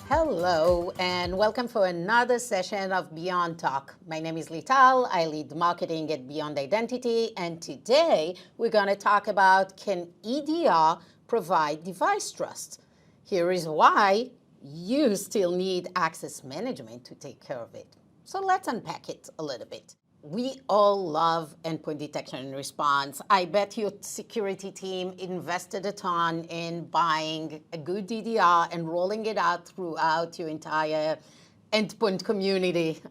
Hello and welcome for another session of Beyond Talk. My name is Lital. I lead marketing at Beyond Identity, and today we're going to talk about, can EDR provide device trust? Here is why you still need access management to take care of it. So let's unpack it a little bit. We all love endpoint detection and response. I bet your security team invested a ton in buying a good EDR and rolling it out throughout your entire endpoint community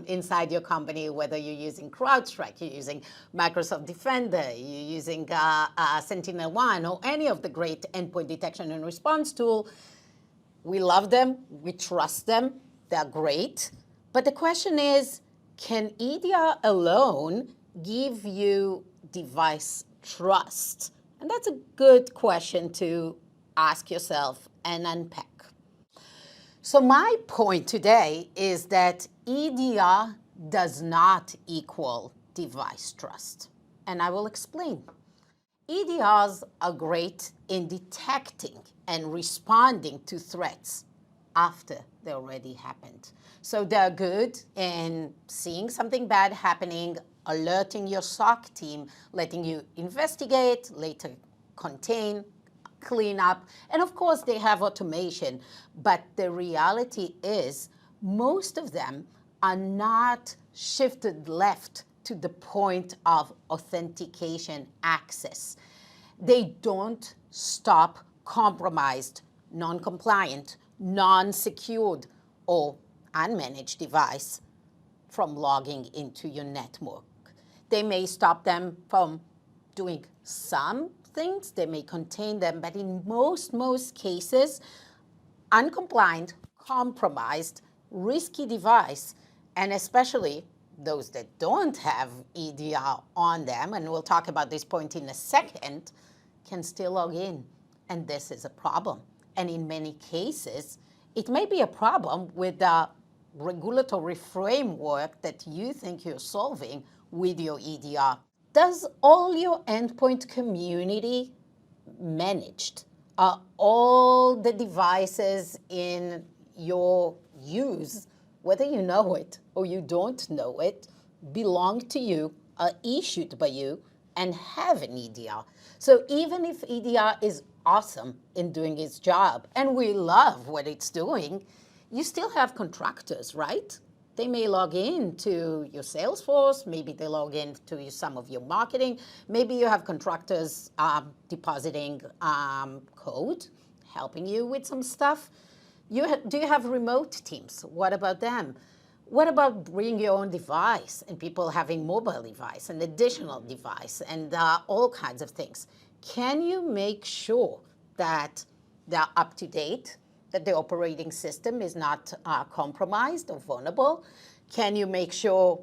inside your company, whether you're using CrowdStrike, you're using Microsoft Defender, you're using SentinelOne, or any of the great endpoint detection and response tool. We love them, we trust them, they're great. But the question is, can EDR alone give you device trust? And that's a good question to ask yourself and unpack. So my point today is that EDR does not equal device trust. And I will explain. EDRs are great in detecting and responding to threats after they already happened. So they're good in seeing something bad happening, alerting your SOC team, letting you investigate, later contain, clean up, and of course they have automation. But the reality is most of them are not shifted left to the point of authentication access. They don't stop compromised, non-compliant, non-secured, or unmanaged device from logging into your network. They may stop them from doing some things, they may contain them, but in most cases, uncompliant, compromised, risky device, and especially those that don't have EDR on them, and we'll talk about this point in a second, can still log in. And this is a problem. And in many cases, it may be a problem with the regulatory framework that you think you're solving with your EDR. Does all your endpoint community managed? Are all the devices in your use, whether you know it or you don't know it, belong to you, are issued by you, and have an EDR? So even if EDR is awesome in doing its job, and we love what it's doing, you still have contractors, right? They may log in to your Salesforce, maybe they log in to some of your marketing, maybe you have contractors depositing code, helping you with some stuff. Do you have remote teams? What about them? What about bring your own device and people having mobile device, an additional device, and all kinds of things? Can you make sure that they're up to date, that the operating system is not compromised or vulnerable? Can you make sure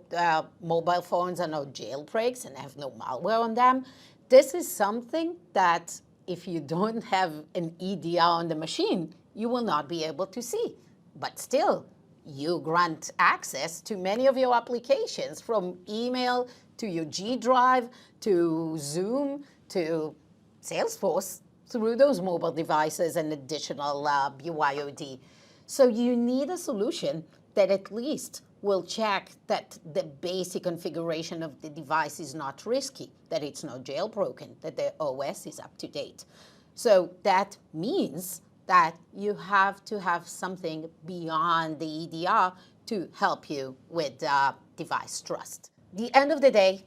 mobile phones are no jailbreaks and have no malware on them? This is something that if you don't have an EDR on the machine, you will not be able to see. But still, you grant access to many of your applications, from email to your G Drive to Zoom to Salesforce, through those mobile devices and additional BYOD. So you need a solution that at least will check that the basic configuration of the device is not risky, that it's not jailbroken, that the OS is up to date. So that means that you have to have something beyond the EDR to help you with device trust. The end of the day,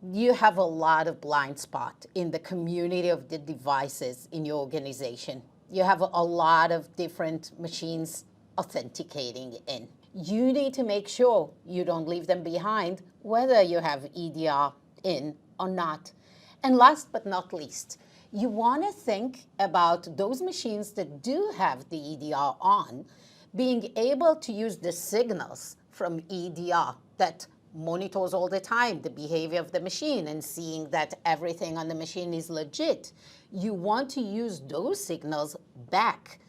you have a lot of blind spot in the community of the devices in your organization. You have a lot of different machines authenticating in. You need to make sure you don't leave them behind, whether you have EDR in or not. And last but not least, you want to think about those machines that do have the EDR on, being able to use the signals from EDR that monitors all the time the behavior of the machine and seeing that everything on the machine is legit. You want to use those signals back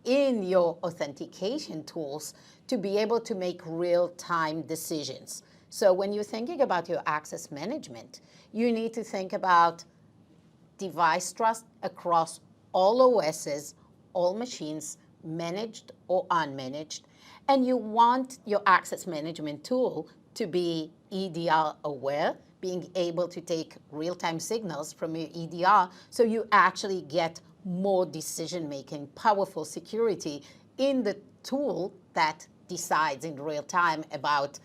in your authentication tools to be able to make real-time decisions. So when you're thinking about your access management, you need to think about device trust across all OSs, all machines, managed or unmanaged, and you want your access management tool to be EDR aware, being able to take real-time signals from your EDR so you actually get more decision-making, powerful security in the tool that decides in real time about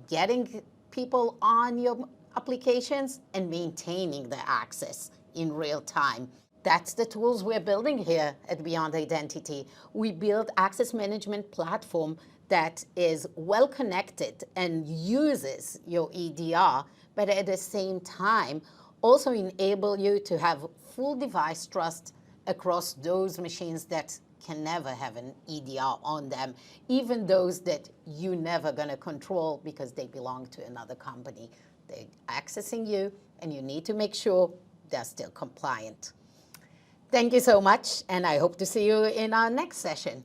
getting people on your applications and maintaining the access in real time. That's the tools we're building here at Beyond Identity. We build access management platform that is well connected and uses your EDR, but at the same time also enable you to have full device trust across those machines that can never have an EDR on them, even those that you're never going to control because they belong to another company. They're accessing you, and you need to make sure they're still compliant. Thank you so much, and I hope to see you in our next session.